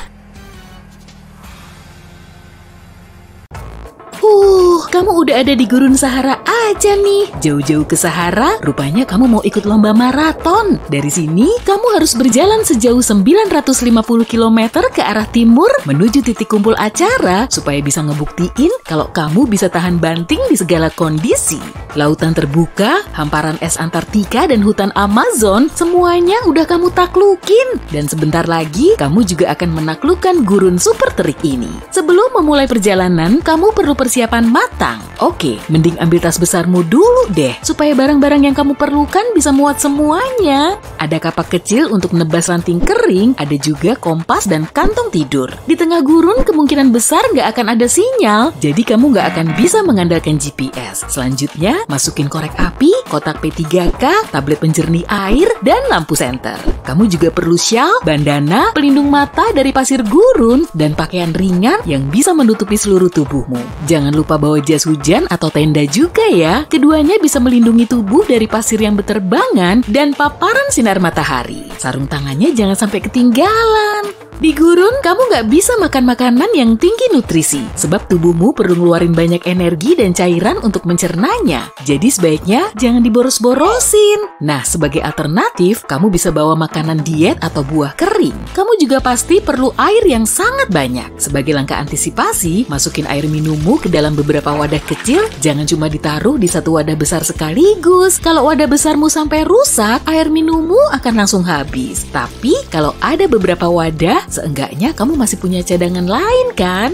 Speaker 3: Kamu udah ada di Gurun Sahara aja nih. Jauh-jauh ke Sahara, rupanya kamu mau ikut lomba maraton. Dari sini, kamu harus berjalan sejauh 950 km ke arah timur menuju titik kumpul acara supaya bisa ngebuktiin kalau kamu bisa tahan banting di segala kondisi. Lautan terbuka, hamparan es Antartika dan hutan Amazon, semuanya udah kamu taklukin. Dan sebentar lagi, kamu juga akan menaklukkan gurun super terik ini. Sebelum memulai perjalanan, kamu perlu persiapan matang. Oke, mending ambil tas besarmu dulu deh, supaya barang-barang yang kamu perlukan bisa muat semuanya. Ada kapak kecil untuk nebas ranting kering, ada juga kompas dan kantong tidur. Di tengah gurun kemungkinan besar nggak akan ada sinyal, jadi kamu nggak akan bisa mengandalkan GPS. Selanjutnya, masukin korek api, kotak P3K, tablet penjernih air, dan lampu senter. Kamu juga perlu shawl, bandana, pelindung mata dari pasir gurun, dan pakaian ringan yang bisa menutupi seluruh tubuhmu. Jangan lupa bawa jas hujan atau tenda juga ya. Keduanya bisa melindungi tubuh dari pasir yang berterbangan dan paparan sinar matahari. Sarung tangannya jangan sampai ketinggalan. Di gurun, kamu nggak bisa makan makanan yang tinggi nutrisi, sebab tubuhmu perlu ngeluarin banyak energi dan cairan untuk mencernanya. Jadi sebaiknya jangan diboros-borosin. Nah, sebagai alternatif, kamu bisa bawa makanan diet atau buah kering. Kamu juga pasti perlu air yang sangat banyak. Sebagai langkah antisipasi, masukin air minummu ke dalam beberapa wadah kecil, jangan cuma ditaruh di satu wadah besar sekaligus. Kalau wadah besarmu sampai rusak, air minummu akan langsung habis. Tapi, kalau ada beberapa wadah, seenggaknya kamu masih punya cadangan lain kan?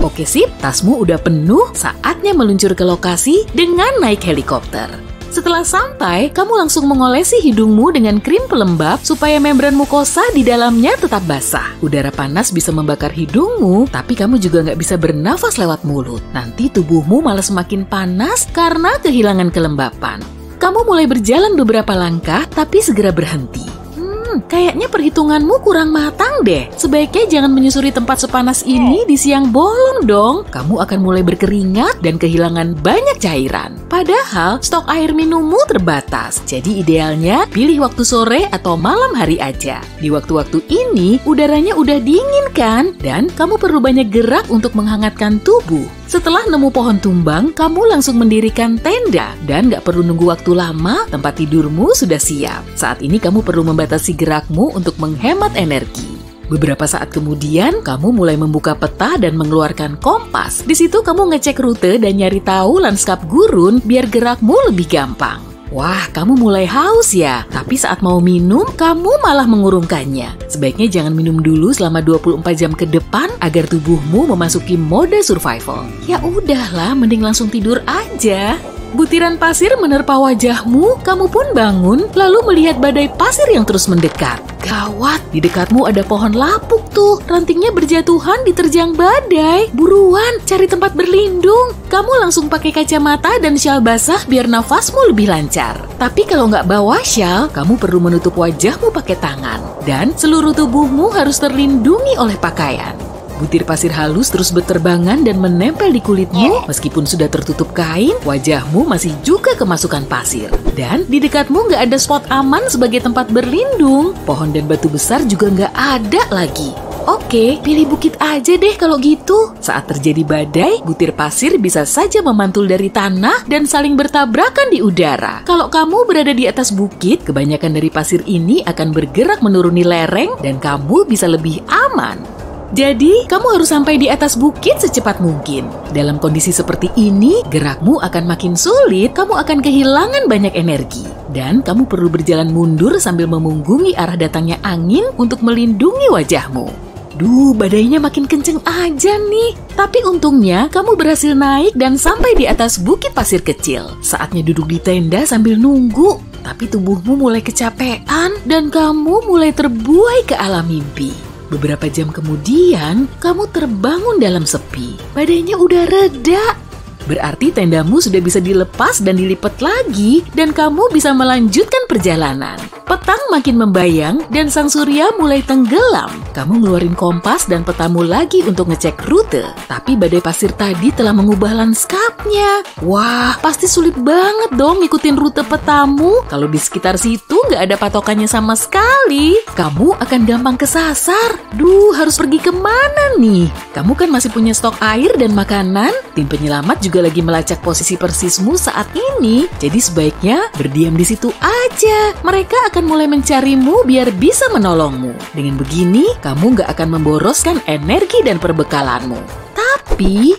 Speaker 3: Oke sip, tasmu udah penuh, saatnya meluncur ke lokasi dengan naik helikopter. Setelah sampai, kamu langsung mengolesi hidungmu dengan krim pelembab supaya membran mukosa di dalamnya tetap basah. Udara panas bisa membakar hidungmu, tapi kamu juga nggak bisa bernafas lewat mulut. Nanti tubuhmu malah semakin panas karena kehilangan kelembapan. Kamu mulai berjalan beberapa langkah, tapi segera berhenti. kayaknya perhitunganmu kurang matang deh. Sebaiknya jangan menyusuri tempat sepanas ini di siang bolong dong. Kamu akan mulai berkeringat dan kehilangan banyak cairan. Padahal stok air minummu terbatas. Jadi idealnya pilih waktu sore atau malam hari aja. Di waktu-waktu ini udaranya udah dingin kan? Dan kamu perlu banyak gerak untuk menghangatkan tubuh. Setelah nemu pohon tumbang, kamu langsung mendirikan tenda dan gak perlu nunggu waktu lama, tempat tidurmu sudah siap. Saat ini kamu perlu membatasi gerakmu untuk menghemat energi. Beberapa saat kemudian, kamu mulai membuka peta dan mengeluarkan kompas. Di situ kamu ngecek rute dan nyari tahu lanskap gurun biar gerakmu lebih gampang. Wah, kamu mulai haus ya. Tapi saat mau minum, kamu malah mengurungkannya. Sebaiknya jangan minum dulu selama 24 jam ke depan agar tubuhmu memasuki mode survival. Ya udahlah, mending langsung tidur aja. Butiran pasir menerpa wajahmu, kamu pun bangun, lalu melihat badai pasir yang terus mendekat. Gawat, di dekatmu ada pohon lapuk tuh. Rantingnya berjatuhan diterjang badai. Buruan, cari tempat berlindung. Kamu langsung pakai kacamata dan syal basah biar nafasmu lebih lancar. Tapi kalau nggak bawa syal, kamu perlu menutup wajahmu pakai tangan. Dan seluruh tubuhmu harus terlindungi oleh pakaian. Butir pasir halus terus berterbangan dan menempel di kulitmu. Meskipun sudah tertutup kain, wajahmu masih juga kemasukan pasir. Dan di dekatmu nggak ada spot aman sebagai tempat berlindung. Pohon dan batu besar juga nggak ada lagi. Oke, pilih bukit aja deh kalau gitu. Saat terjadi badai, butir pasir bisa saja memantul dari tanah dan saling bertabrakan di udara. Kalau kamu berada di atas bukit, kebanyakan dari pasir ini akan bergerak menuruni lereng dan kamu bisa lebih aman. Jadi, kamu harus sampai di atas bukit secepat mungkin. Dalam kondisi seperti ini, gerakmu akan makin sulit, kamu akan kehilangan banyak energi. Dan kamu perlu berjalan mundur sambil memunggungi arah datangnya angin untuk melindungi wajahmu. Duh, badainya makin kenceng aja nih. Tapi untungnya, kamu berhasil naik dan sampai di atas bukit pasir kecil. Saatnya duduk di tenda sambil nunggu. Tapi tubuhmu mulai kecapean dan kamu mulai terbuai ke alam mimpi. Beberapa jam kemudian, kamu terbangun dalam sepi. Badainya udah reda. Berarti tendamu sudah bisa dilepas dan dilipat lagi, dan kamu bisa melanjutkan perjalanan. Petang makin membayang, dan sang surya mulai tenggelam. Kamu ngeluarin kompas dan petamu lagi untuk ngecek rute. Tapi badai pasir tadi telah mengubah lanskapnya. Wah, pasti sulit banget dong ngikutin rute petamu. Kalau di sekitar situ nggak ada patokannya sama sekali. Kamu akan gampang kesasar. Duh, harus pergi kemana nih? Kamu kan masih punya stok air dan makanan. Tim penyelamat juga lagi melacak posisi persismu saat ini. Jadi sebaiknya berdiam di situ aja. Mereka akan mulai mencarimu biar bisa menolongmu. Dengan begini, kamu nggak akan memboroskan energi dan perbekalanmu. Tapi,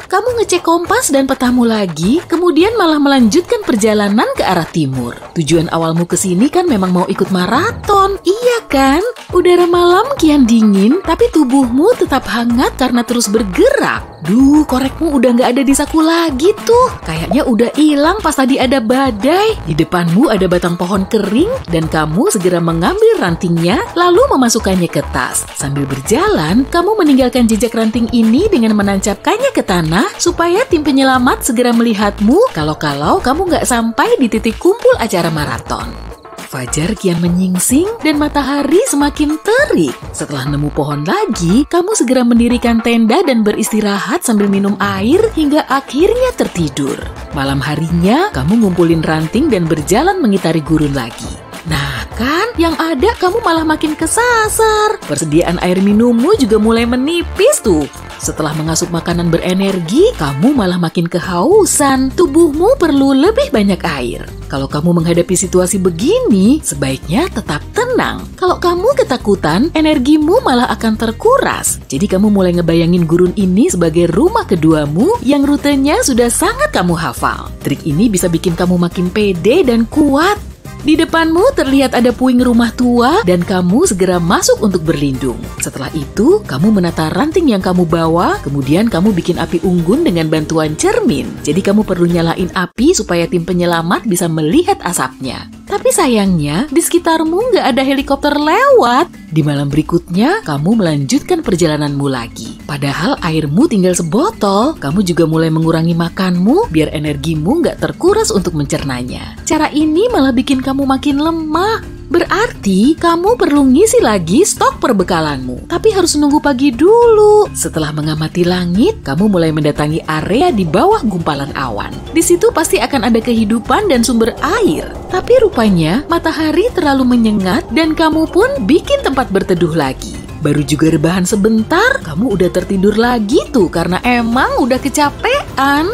Speaker 3: kamu ngecek kompas dan petamu lagi, kemudian malah melanjutkan perjalanan ke arah timur. Tujuan awalmu ke sini kan memang mau ikut maraton, iya kan? Udara malam kian dingin, tapi tubuhmu tetap hangat karena terus bergerak. Duh, korekmu udah nggak ada di saku lagi tuh. Kayaknya udah hilang pas tadi ada badai. Di depanmu ada batang pohon kering dan kamu segera mengambil rantingnya lalu memasukkannya ke tas. Sambil berjalan, kamu meninggalkan jejak ranting ini dengan menancapkannya ke tanah supaya tim penyelamat segera melihatmu kalau-kalau kamu nggak sampai di titik kumpul acara maraton. Fajar kian menyingsing dan matahari semakin terik. Setelah nemu pohon lagi, kamu segera mendirikan tenda dan beristirahat sambil minum air hingga akhirnya tertidur. Malam harinya, kamu ngumpulin ranting dan berjalan mengitari gurun lagi. Nah kan, yang ada kamu malah makin kesasar. Persediaan air minummu juga mulai menipis tuh. Setelah mengasup makanan berenergi, kamu malah makin kehausan. Tubuhmu perlu lebih banyak air. Kalau kamu menghadapi situasi begini, sebaiknya tetap tenang. Kalau kamu ketakutan, energimu malah akan terkuras. Jadi kamu mulai ngebayangin gurun ini sebagai rumah keduamu yang rutenya sudah sangat kamu hafal. Trik ini bisa bikin kamu makin pede dan kuat. Di depanmu terlihat ada puing rumah tua dan kamu segera masuk untuk berlindung. Setelah itu, kamu menata ranting yang kamu bawa, kemudian kamu bikin api unggun dengan bantuan cermin. Jadi kamu perlu nyalain api supaya tim penyelamat bisa melihat asapnya. Tapi sayangnya, di sekitarmu nggak ada helikopter lewat. Di malam berikutnya, kamu melanjutkan perjalananmu lagi. Padahal airmu tinggal sebotol, kamu juga mulai mengurangi makanmu biar energimu nggak terkuras untuk mencernanya. Cara ini malah bikin kamu makin lemah. Berarti kamu perlu ngisi lagi stok perbekalanmu. Tapi harus nunggu pagi dulu. Setelah mengamati langit, kamu mulai mendatangi area di bawah gumpalan awan. Di situ pasti akan ada kehidupan dan sumber air. Tapi rupanya matahari terlalu menyengat dan kamu pun bikin tempat berteduh lagi. Baru juga rebahan sebentar, kamu udah tertidur lagi tuh karena emang udah kecapean.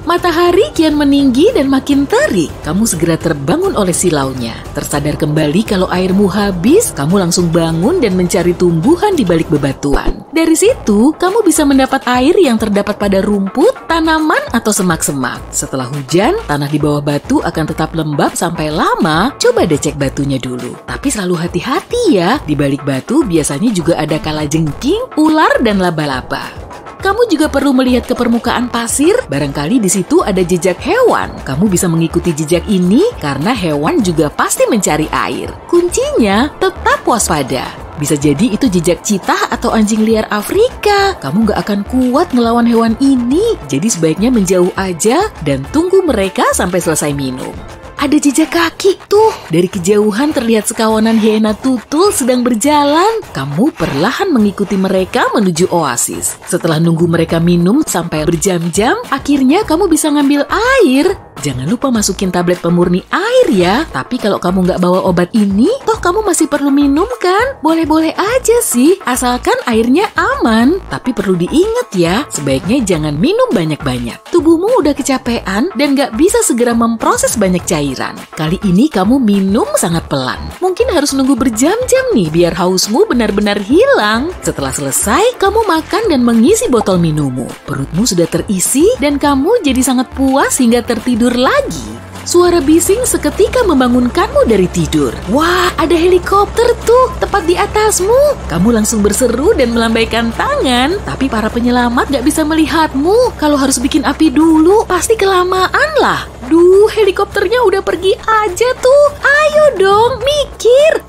Speaker 3: Matahari kian meninggi dan makin terik. Kamu segera terbangun oleh silaunya. Tersadar kembali kalau airmu habis, kamu langsung bangun dan mencari tumbuhan di balik bebatuan. Dari situ, kamu bisa mendapat air yang terdapat pada rumput, tanaman, atau semak-semak. Setelah hujan, tanah di bawah batu akan tetap lembab sampai lama. Coba deh cek batunya dulu. Tapi selalu hati-hati ya. Di balik batu biasanya juga ada kalajengking, ular, dan laba-laba. Kamu juga perlu melihat ke permukaan pasir, barangkali di situ ada jejak hewan. Kamu bisa mengikuti jejak ini karena hewan juga pasti mencari air. Kuncinya tetap waspada. Bisa jadi itu jejak citah atau anjing liar Afrika. Kamu gak akan kuat ngelawan hewan ini, jadi sebaiknya menjauh aja dan tunggu mereka sampai selesai minum. Ada jejak kaki tuh. Dari kejauhan terlihat sekawanan hiena tutul sedang berjalan. Kamu perlahan mengikuti mereka menuju oasis. Setelah nunggu mereka minum sampai berjam-jam, akhirnya kamu bisa ngambil air. Jangan lupa masukin tablet pemurni air ya. Tapi kalau kamu nggak bawa obat ini, toh kamu masih perlu minum kan? Boleh-boleh aja sih, asalkan airnya aman. Tapi perlu diingat ya, sebaiknya jangan minum banyak-banyak. Tubuhmu udah kecapean dan nggak bisa segera memproses banyak cairan. Kali ini kamu minum sangat pelan. Mungkin harus nunggu berjam-jam nih biar hausmu benar-benar hilang. Setelah selesai, kamu makan dan mengisi botol minummu. Perutmu sudah terisi dan kamu jadi sangat puas hingga tertidur lagi. Suara bising seketika membangunkanmu dari tidur. Wah, ada helikopter tuh, tepat di atasmu. Kamu langsung berseru dan melambaikan tangan, tapi para penyelamat gak bisa melihatmu. Kalau harus bikin api dulu, pasti kelamaan lah. Duh, helikopternya udah pergi aja tuh. Ayo dong, mikir.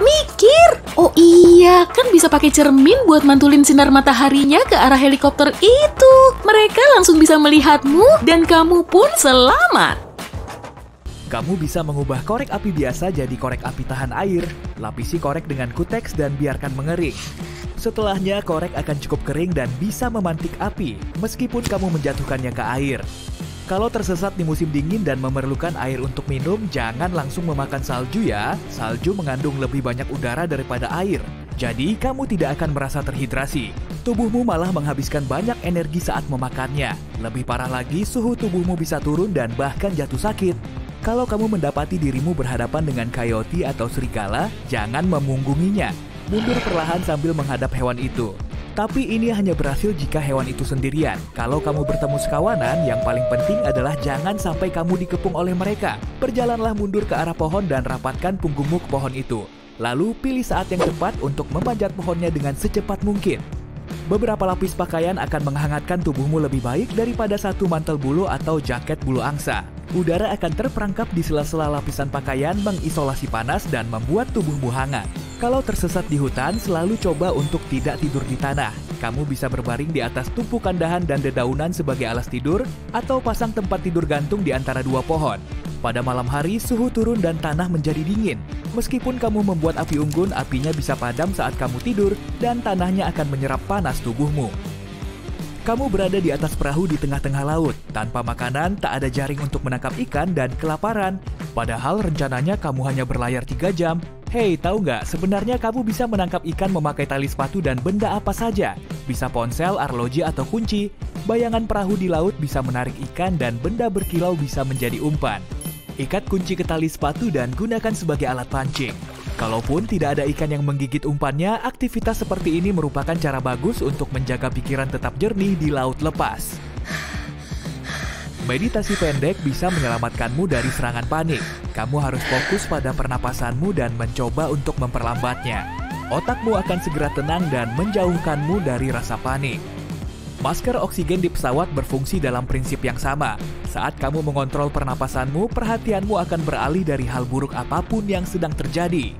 Speaker 3: Oh iya, kan bisa pakai cermin buat mantulin sinar mataharinya ke arah helikopter itu. Mereka langsung bisa melihatmu dan kamu pun selamat.
Speaker 4: Kamu bisa mengubah korek api biasa jadi korek api tahan air. Lapisi korek dengan kuteks dan biarkan mengering. Setelahnya, korek akan cukup kering dan bisa memantik api, meskipun kamu menjatuhkannya ke air. Kalau tersesat di musim dingin dan memerlukan air untuk minum, jangan langsung memakan salju ya. Salju mengandung lebih banyak udara daripada air. Jadi, kamu tidak akan merasa terhidrasi. Tubuhmu malah menghabiskan banyak energi saat memakannya. Lebih parah lagi, suhu tubuhmu bisa turun dan bahkan jatuh sakit. Kalau kamu mendapati dirimu berhadapan dengan coyote atau serigala, jangan memunggunginya. Mundur perlahan sambil menghadap hewan itu. Tapi ini hanya berhasil jika hewan itu sendirian. Kalau kamu bertemu sekawanan, yang paling penting adalah jangan sampai kamu dikepung oleh mereka. Berjalanlah mundur ke arah pohon dan rapatkan punggungmu ke pohon itu. Lalu pilih saat yang tepat untuk memanjat pohonnya dengan secepat mungkin. Beberapa lapis pakaian akan menghangatkan tubuhmu lebih baik daripada satu mantel bulu atau jaket bulu angsa. Udara akan terperangkap di sela-sela lapisan pakaian mengisolasi panas dan membuat tubuhmu hangat. Kalau tersesat di hutan, selalu coba untuk tidak tidur di tanah. Kamu bisa berbaring di atas tumpukan dahan dan dedaunan sebagai alas tidur, atau pasang tempat tidur gantung di antara dua pohon. Pada malam hari, suhu turun dan tanah menjadi dingin. Meskipun kamu membuat api unggun, apinya bisa padam saat kamu tidur, dan tanahnya akan menyerap panas tubuhmu. Kamu berada di atas perahu di tengah-tengah laut. Tanpa makanan, tak ada jaring untuk menangkap ikan dan kelaparan. Padahal rencananya kamu hanya berlayar 3 jam. Hei, tahu nggak? Sebenarnya kamu bisa menangkap ikan memakai tali sepatu dan benda apa saja. Bisa ponsel, arloji, atau kunci. Bayangan perahu di laut bisa menarik ikan dan benda berkilau bisa menjadi umpan. Ikat kunci ke tali sepatu dan gunakan sebagai alat pancing. Kalaupun tidak ada ikan yang menggigit umpannya, aktivitas seperti ini merupakan cara bagus untuk menjaga pikiran tetap jernih di laut lepas. Meditasi pendek bisa menyelamatkanmu dari serangan panik. Kamu harus fokus pada pernapasanmu dan mencoba untuk memperlambatnya. Otakmu akan segera tenang dan menjauhkanmu dari rasa panik. Masker oksigen di pesawat berfungsi dalam prinsip yang sama. Saat kamu mengontrol pernapasanmu, perhatianmu akan beralih dari hal buruk apapun yang sedang terjadi.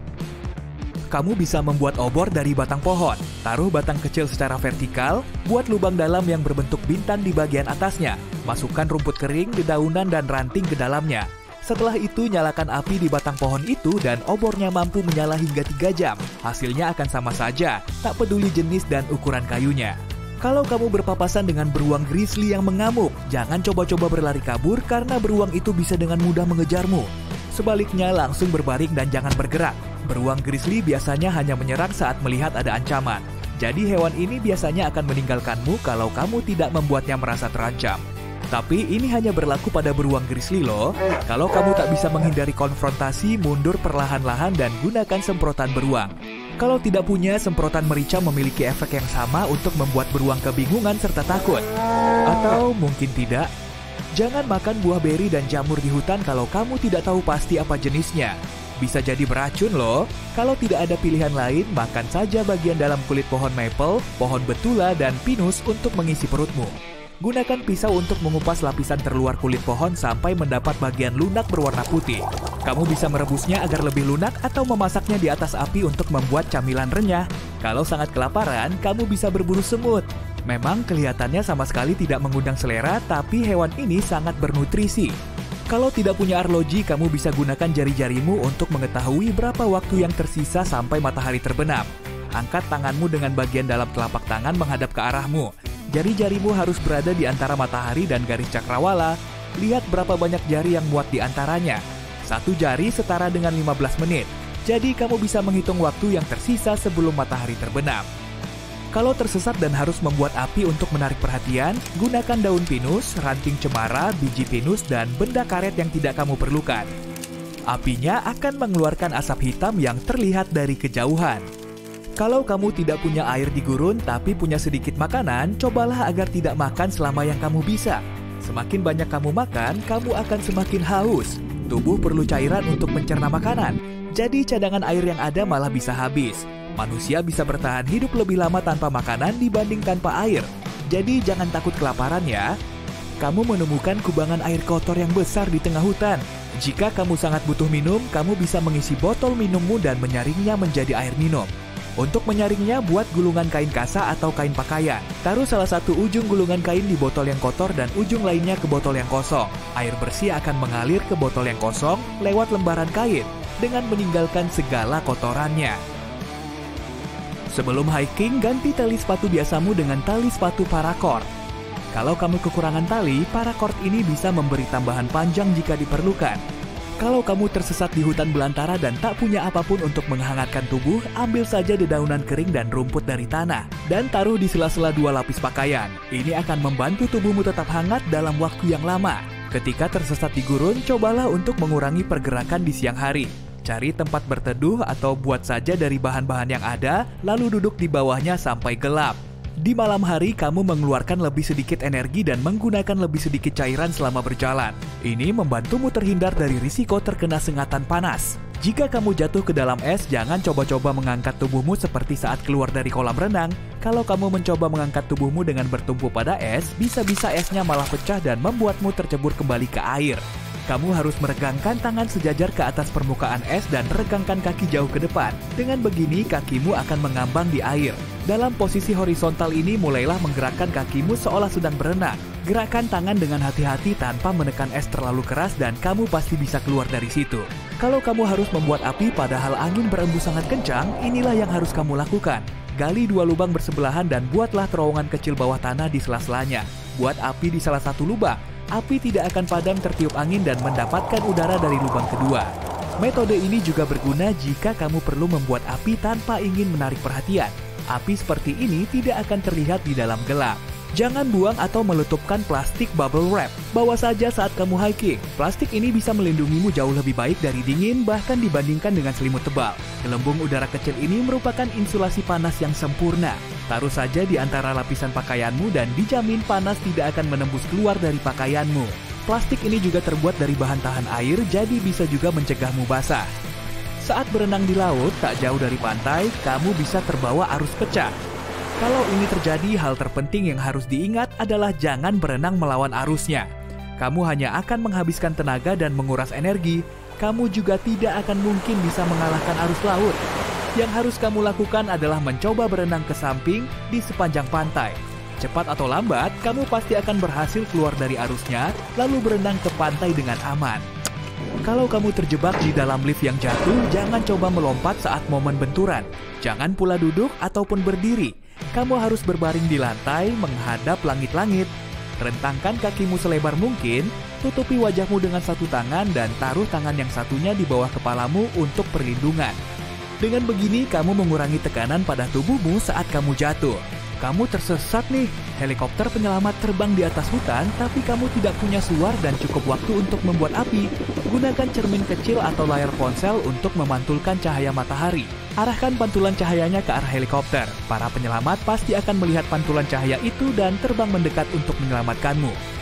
Speaker 4: Kamu bisa membuat obor dari batang pohon. Taruh batang kecil secara vertikal, buat lubang dalam yang berbentuk bintang di bagian atasnya. Masukkan rumput kering, dedaunan, dan ranting ke dalamnya. Setelah itu, nyalakan api di batang pohon itu dan obornya mampu menyala hingga 3 jam. Hasilnya akan sama saja, tak peduli jenis dan ukuran kayunya. Kalau kamu berpapasan dengan beruang grizzly yang mengamuk, jangan coba-coba berlari kabur karena beruang itu bisa dengan mudah mengejarmu. Sebaliknya, langsung berbaring dan jangan bergerak. Beruang grizzly biasanya hanya menyerang saat melihat ada ancaman. Jadi hewan ini biasanya akan meninggalkanmu kalau kamu tidak membuatnya merasa terancam. Tapi ini hanya berlaku pada beruang grizzly loh. Kalau kamu tak bisa menghindari konfrontasi, mundur perlahan-lahan dan gunakan semprotan beruang. Kalau tidak punya, semprotan merica memiliki efek yang sama untuk membuat beruang kebingungan serta takut. Atau mungkin tidak. Jangan makan buah beri dan jamur di hutan kalau kamu tidak tahu pasti apa jenisnya. Bisa jadi beracun loh. Kalau tidak ada pilihan lain, makan saja bagian dalam kulit pohon maple, pohon betula, dan pinus untuk mengisi perutmu. Gunakan pisau untuk mengupas lapisan terluar kulit pohon sampai mendapat bagian lunak berwarna putih. Kamu bisa merebusnya agar lebih lunak atau memasaknya di atas api untuk membuat camilan renyah. Kalau sangat kelaparan, kamu bisa berburu semut. Memang kelihatannya sama sekali tidak mengundang selera, tapi hewan ini sangat bernutrisi. Kalau tidak punya arloji, kamu bisa gunakan jari-jarimu untuk mengetahui berapa waktu yang tersisa sampai matahari terbenam. Angkat tanganmu dengan bagian dalam telapak tangan menghadap ke arahmu. Jari-jarimu harus berada di antara matahari dan garis cakrawala. Lihat berapa banyak jari yang muat di antaranya. 1 jari setara dengan 15 menit. Jadi kamu bisa menghitung waktu yang tersisa sebelum matahari terbenam. Kalau tersesat dan harus membuat api untuk menarik perhatian, gunakan daun pinus, ranting cemara, biji pinus, dan benda karet yang tidak kamu perlukan. Apinya akan mengeluarkan asap hitam yang terlihat dari kejauhan. Kalau kamu tidak punya air di gurun tapi punya sedikit makanan, cobalah agar tidak makan selama yang kamu bisa. Semakin banyak kamu makan, kamu akan semakin haus. Tubuh perlu cairan untuk mencerna makanan, jadi cadangan air yang ada malah bisa habis. Manusia bisa bertahan hidup lebih lama tanpa makanan dibanding tanpa air. Jadi jangan takut kelaparan ya. Kamu menemukan kubangan air kotor yang besar di tengah hutan. Jika kamu sangat butuh minum, kamu bisa mengisi botol minummu dan menyaringnya menjadi air minum. Untuk menyaringnya, buat gulungan kain kasa atau kain pakaian. Taruh salah satu ujung gulungan kain di botol yang kotor dan ujung lainnya ke botol yang kosong. Air bersih akan mengalir ke botol yang kosong lewat lembaran kain dengan meninggalkan segala kotorannya. Sebelum hiking, ganti tali sepatu biasamu dengan tali sepatu paracord. Kalau kamu kekurangan tali, paracord ini bisa memberi tambahan panjang jika diperlukan. Kalau kamu tersesat di hutan belantara dan tak punya apapun untuk menghangatkan tubuh, ambil saja dedaunan kering dan rumput dari tanah, dan taruh di sela-sela 2 lapis pakaian. Ini akan membantu tubuhmu tetap hangat dalam waktu yang lama. Ketika tersesat di gurun, cobalah untuk mengurangi pergerakan di siang hari. Cari tempat berteduh atau buat saja dari bahan-bahan yang ada, lalu duduk di bawahnya sampai gelap. Di malam hari, kamu mengeluarkan lebih sedikit energi dan menggunakan lebih sedikit cairan selama berjalan. Ini membantumu terhindar dari risiko terkena sengatan panas. Jika kamu jatuh ke dalam es, jangan coba-coba mengangkat tubuhmu seperti saat keluar dari kolam renang. Kalau kamu mencoba mengangkat tubuhmu dengan bertumpu pada es, bisa-bisa esnya malah pecah dan membuatmu tercebur kembali ke air. Kamu harus meregangkan tangan sejajar ke atas permukaan es dan regangkan kaki jauh ke depan. Dengan begini, kakimu akan mengambang di air. Dalam posisi horizontal ini, mulailah menggerakkan kakimu seolah sedang berenang. Gerakkan tangan dengan hati-hati tanpa menekan es terlalu keras dan kamu pasti bisa keluar dari situ. Kalau kamu harus membuat api padahal angin berembus sangat kencang, inilah yang harus kamu lakukan. Gali 2 lubang bersebelahan dan buatlah terowongan kecil bawah tanah di sela-selanya. Buat api di salah satu lubang. Api tidak akan padam tertiup angin dan mendapatkan udara dari lubang kedua. Metode ini juga berguna jika kamu perlu membuat api tanpa ingin menarik perhatian. Api seperti ini tidak akan terlihat di dalam gelap. Jangan buang atau meletupkan plastik bubble wrap. Bawa saja saat kamu hiking. Plastik ini bisa melindungimu jauh lebih baik dari dingin bahkan dibandingkan dengan selimut tebal. Gelembung udara kecil ini merupakan insulasi panas yang sempurna. Taruh saja di antara lapisan pakaianmu dan dijamin panas tidak akan menembus keluar dari pakaianmu. Plastik ini juga terbuat dari bahan tahan air, jadi bisa juga mencegahmu basah. Saat berenang di laut, tak jauh dari pantai, kamu bisa terbawa arus pecah. Kalau ini terjadi, hal terpenting yang harus diingat adalah jangan berenang melawan arusnya. Kamu hanya akan menghabiskan tenaga dan menguras energi. Kamu juga tidak akan mungkin bisa mengalahkan arus laut. Yang harus kamu lakukan adalah mencoba berenang ke samping di sepanjang pantai. Cepat atau lambat, kamu pasti akan berhasil keluar dari arusnya, lalu berenang ke pantai dengan aman. Kalau kamu terjebak di dalam lift yang jatuh, jangan coba melompat saat momen benturan. Jangan pula duduk ataupun berdiri. Kamu harus berbaring di lantai menghadap langit-langit. Rentangkan kakimu selebar mungkin, tutupi wajahmu dengan satu tangan dan taruh tangan yang satunya di bawah kepalamu untuk perlindungan. Dengan begini, kamu mengurangi tekanan pada tubuhmu saat kamu jatuh. Kamu tersesat nih, helikopter penyelamat terbang di atas hutan, tapi kamu tidak punya suar dan cukup waktu untuk membuat api. Gunakan cermin kecil atau layar ponsel untuk memantulkan cahaya matahari. Arahkan pantulan cahayanya ke arah helikopter. Para penyelamat pasti akan melihat pantulan cahaya itu dan terbang mendekat untuk menyelamatkanmu.